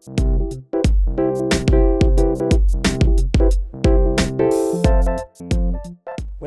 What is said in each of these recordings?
When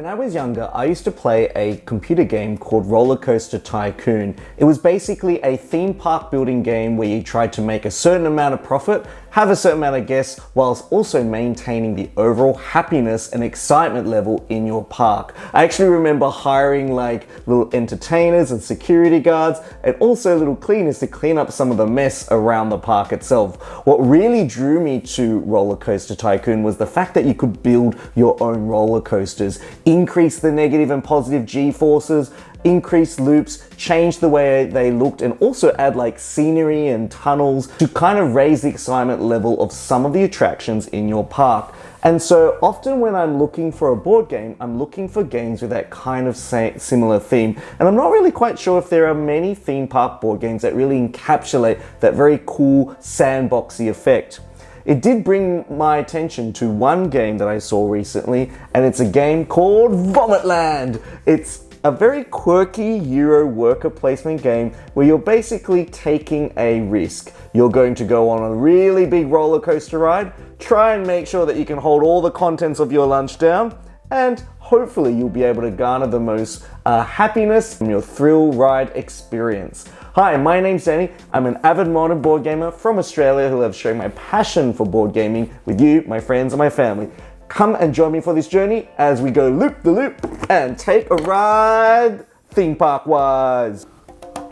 I was younger, I used to play a computer game called Rollercoaster Tycoon. It was basically a theme park building game where you tried to make a certain amount of profit, have a certain amount of guests, whilst also maintaining the overall happiness and excitement level in your park. I actually remember hiring like little entertainers and security guards and also little cleaners to clean up some of the mess around the park itself. What really drew me to Rollercoaster Tycoon was the fact that you could build your own roller coasters, increase the negative and positive G-forces, increase loops, change the way they looked, and also add like scenery and tunnels to kind of raise the excitement level of some of the attractions in your park. And so often when I'm looking for a board game, I'm looking for games with that kind of similar theme. And I'm not really quite sure if there are many theme park board games that really encapsulate that very cool sandboxy effect. It did bring my attention to one game that I saw recently, and it's a game called Vomitland. It's a very quirky Euro worker placement game where you're basically taking a risk. You're going to go on a really big roller coaster ride, try and make sure that you can hold all the contents of your lunch down, and hopefully you'll be able to garner the most happiness from your thrill ride experience. Hi, my name's Danny. I'm an avid modern board gamer from Australia who loves sharing my passion for board gaming with you, my friends, and my family. Come and join me for this journey as we go loop the loop and take a ride theme park wise.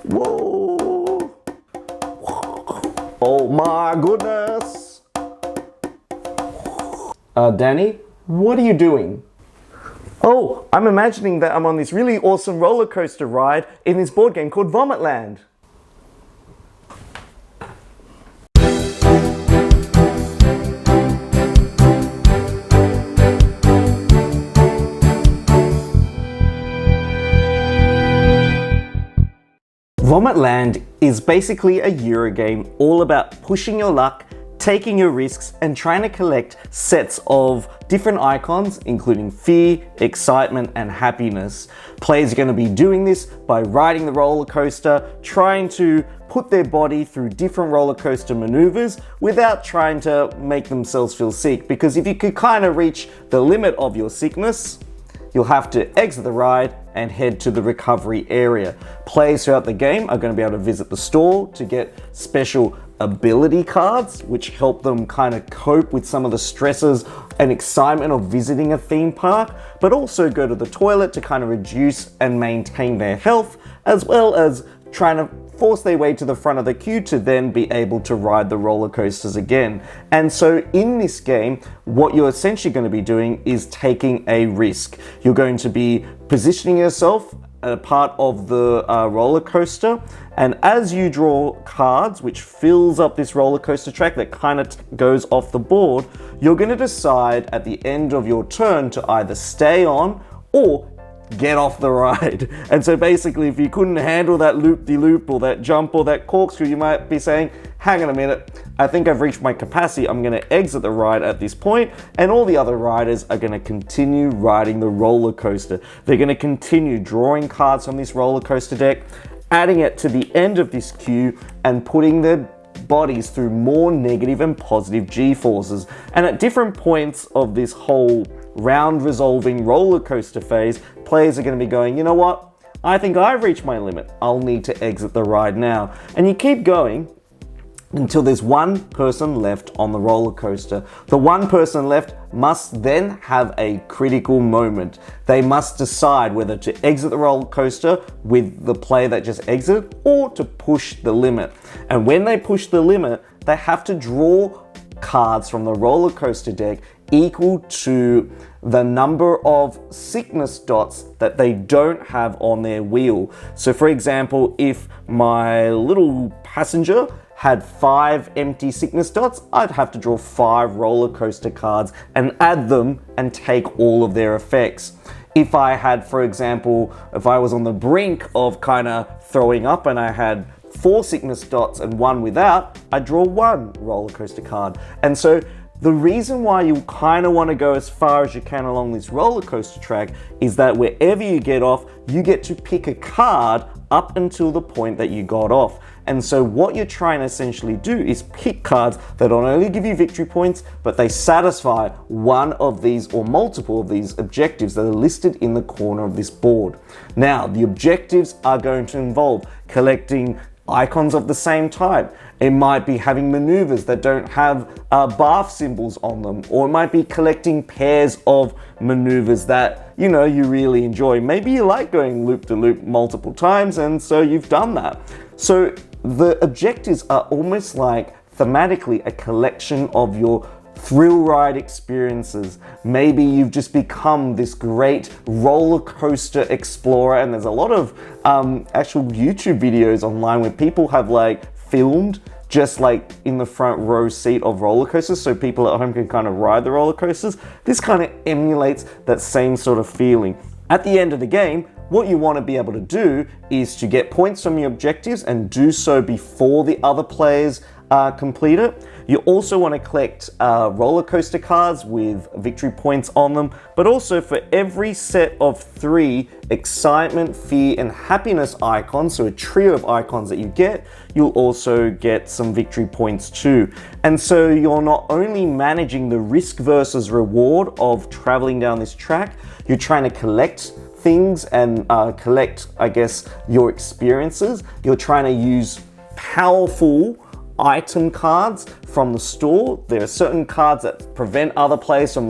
Whoa! Oh my goodness! Danny, what are you doing? Oh, I'm imagining that I'm on this really awesome roller coaster ride in this board game called Vomitland. Vomitland is basically a Euro game all about pushing your luck, taking your risks, and trying to collect sets of different icons, including fear, excitement, and happiness. Players are going to be doing this by riding the roller coaster, trying to put their body through different roller coaster maneuvers without trying to make themselves feel sick, because if you could kind of reach the limit of your sickness, you'll have to exit the ride and head to the recovery area. Players throughout the game are going to be able to visit the store to get special ability cards, which help them kind of cope with some of the stresses and excitement of visiting a theme park, but also go to the toilet to kind of reduce and maintain their health, as well as trying to force their way to the front of the queue to then be able to ride the roller coasters again. And so in this game, what you're essentially going to be doing is taking a risk. You're going to be positioning yourself a part of the roller coaster, and as you draw cards, which fills up this roller coaster track that kind of goes off the board, you're going to decide at the end of your turn to either stay on or get off the ride. And so basically, if you couldn't handle that loop-de-loop or that jump or that corkscrew, you might be saying, hang on a minute, I think I've reached my capacity, I'm going to exit the ride at this point, and all the other riders are going to continue riding the roller coaster. They're going to continue drawing cards from this roller coaster deck, adding it to the end of this queue, and putting their bodies through more negative and positive G-forces. And at different points of this whole round resolving roller coaster phase, players are going to be going, you know what? I think I've reached my limit. I'll need to exit the ride now. And you keep going until there's one person left on the roller coaster. The one person left must then have a critical moment. They must decide whether to exit the roller coaster with the player that just exited or to push the limit. And when they push the limit, they have to draw cards from the roller coaster deck equal to the number of sickness dots that they don't have on their wheel. So for example, if my little passenger had 5 empty sickness dots, I'd have to draw 5 roller coaster cards and add them and take all of their effects. If I had, for example, if I was on the brink of kind of throwing up and I had 4 sickness dots and 1 without, I'd draw 1 roller coaster card. And so the reason why you kind of want to go as far as you can along this roller coaster track is that wherever you get off, you get to pick a card up until the point that you got off. And so what you're trying to essentially do is pick cards that not only give you victory points, but they satisfy one of these or multiple of these objectives that are listed in the corner of this board. Now, the objectives are going to involve collecting icons of the same type. It might be having maneuvers that don't have bath symbols on them, or it might be collecting pairs of maneuvers that you really enjoy. Maybe you like going loop to loop multiple times, and so you've done that. So the objectives are almost like thematically a collection of your thrill ride experiences. Maybe you've just become this great roller coaster explorer, and there's a lot of actual YouTube videos online where people have filmed just in the front row seat of roller coasters, so people at home can kind of ride the roller coasters. This kind of emulates that same sort of feeling. At the end of the game, what you want to be able to do is to get points from your objectives and do so before the other players complete it. You also want to collect roller coaster cards with victory points on them, but also for every set of 3 excitement, fear, and happiness icons, so a trio of icons that you get, you'll also get some victory points too. And so you're not only managing the risk versus reward of traveling down this track, you're trying to collect things and collect, I guess, your experiences. You're trying to use powerful item cards from the store. There are certain cards that prevent other players from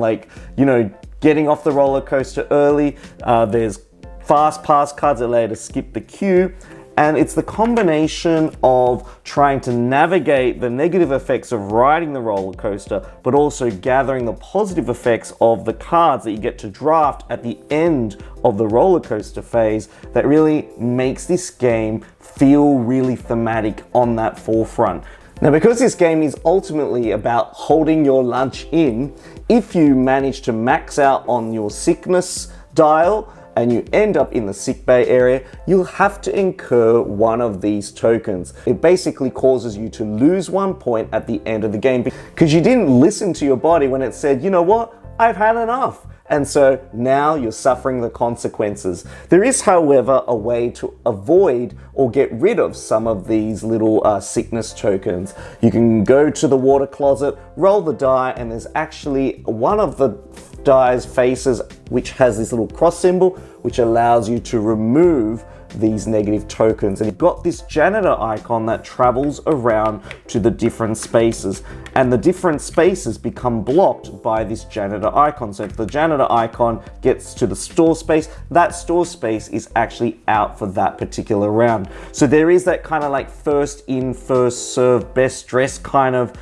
getting off the roller coaster early. There's fast pass cards that allow you to skip the queue. And it's the combination of trying to navigate the negative effects of riding the roller coaster, but also gathering the positive effects of the cards that you get to draft at the end of the roller coaster phase that really makes this game feel really thematic on that forefront. Now, because this game is ultimately about holding your lunch in, if you manage to max out on your sickness dial, and you end up in the sick bay area, you'll have to incur one of these tokens. It basically causes you to lose 1 point at the end of the game because you didn't listen to your body when it said, you know what, I've had enough. And so now you're suffering the consequences. There is, however, a way to avoid or get rid of some of these little sickness tokens. You can go to the water closet, roll the die, and there's actually one of the die's faces which has this little cross symbol which allows you to remove these negative tokens. And you've got this janitor icon that travels around to the different spaces, and the different spaces become blocked by this janitor icon. So if the janitor icon gets to the store space, that store space is actually out for that particular round. So there is that kind of first in, first serve, best dressed kind of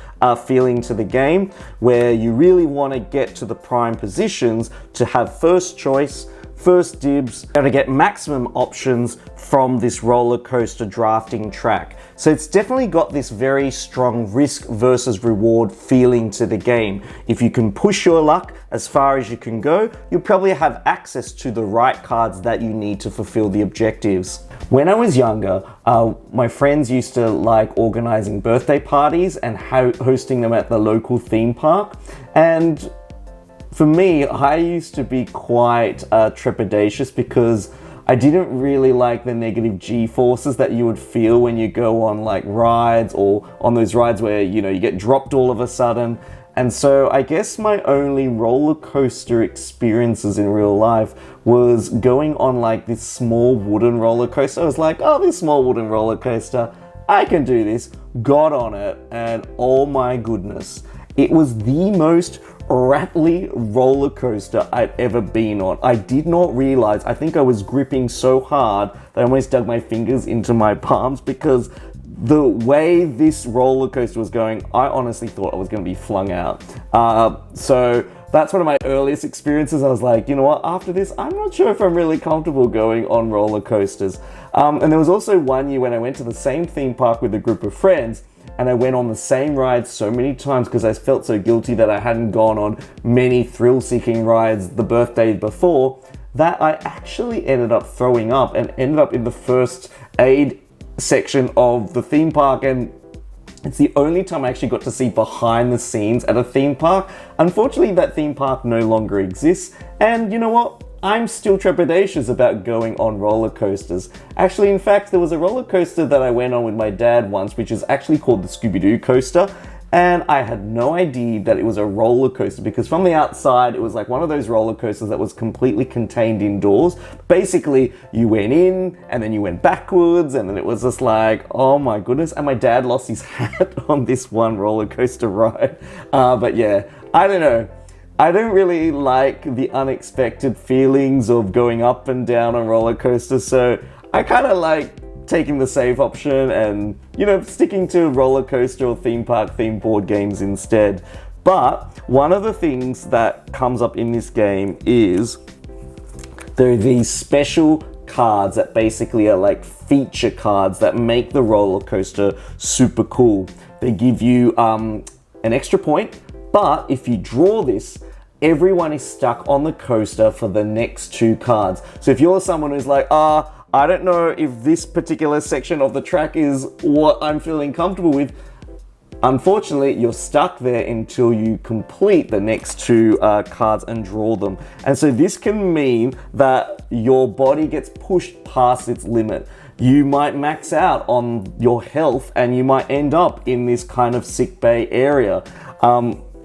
feeling to the game, where you really want to get to the prime positions to have first choice, first dibs, and to get maximum options from this roller coaster drafting track. So it's definitely got this very strong risk versus reward feeling to the game. If you can push your luck as far as you can go, you'll probably have access to the right cards that you need to fulfill the objectives. When I was younger, my friends used to like organizing birthday parties and hosting them at the local theme park. And for me, I used to be quite trepidatious because I didn't really like the negative G-forces that you would feel when you go on rides, or on those rides where you get dropped all of a sudden. And so I guess my only roller coaster experiences in real life was going on this small wooden roller coaster. I was like, oh, this small wooden roller coaster, I can do this. Got on it, and oh my goodness, it was the most rattly roller coaster I'd ever been on. I did not realize, I think I was gripping so hard that I almost dug my fingers into my palms, because the way this roller coaster was going, I honestly thought I was going to be flung out. So that's one of my earliest experiences. I was like, you know what, after this, I'm not sure if I'm really comfortable going on roller coasters. And there was also one year when I went to the same theme park with a group of friends, and I went on the same ride so many times because I felt so guilty that I hadn't gone on many thrill-seeking rides the birthday before, that I actually ended up throwing up and ended up in the first aid section of the theme park. And it's the only time I actually got to see behind the scenes at a theme park. Unfortunately, that theme park no longer exists. And you know what? I'm still trepidatious about going on roller coasters. Actually, in fact, there was a roller coaster that I went on with my dad once, which is actually called the Scooby-Doo coaster. And I had no idea that it was a roller coaster because from the outside, it was like one of those roller coasters that was completely contained indoors. Basically, you went in and then you went backwards and then it was just like, oh my goodness. And my dad lost his hat on this one roller coaster ride. But yeah, I don't know. I don't really like the unexpected feelings of going up and down on roller coasters. So I kind of like taking the safe option and, you know, sticking to roller coaster or theme park themed board games instead. But one of the things that comes up in this game is there are these special cards that basically are like feature cards that make the roller coaster super cool. They give you an extra point, but if you draw this, everyone is stuck on the coaster for the next 2 cards. So if you're someone who's like, I don't know if this particular section of the track is what I'm feeling comfortable with, unfortunately, you're stuck there until you complete the next 2 cards and draw them. And so this can mean that your body gets pushed past its limit. You might max out on your health and you might end up in this kind of sick bay area.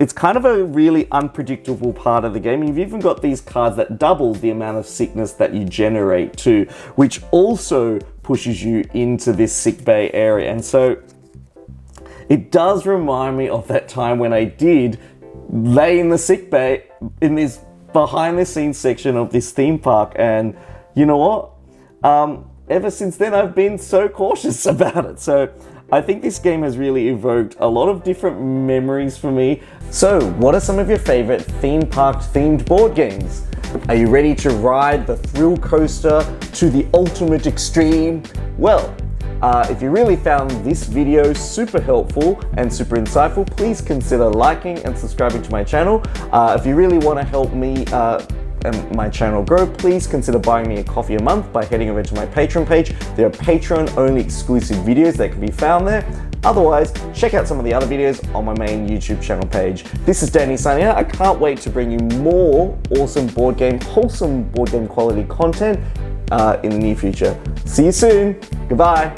It's kind of a really unpredictable part of the game. You've even got these cards that double the amount of sickness that you generate too, which also pushes you into this sick bay area. And so it does remind me of that time when I did lay in the sick bay in this behind the scenes section of this theme park. And you know what? Ever since then, I've been so cautious about it. So I think this game has really evoked a lot of different memories for me. So, what are some of your favorite theme park themed board games? Are you ready to ride the thrill coaster to the ultimate extreme? Well, if you really found this video super helpful and super insightful, please consider liking and subscribing to my channel. If you really want to help me and my channel grow, please consider buying me a coffee a month by heading over to my Patreon page. There are Patreon only exclusive videos that can be found there. Otherwise, check out some of the other videos on my main YouTube channel page. This is Danny signing out. I can't wait to bring you more awesome wholesome board game quality content in the near future. See you soon. Goodbye.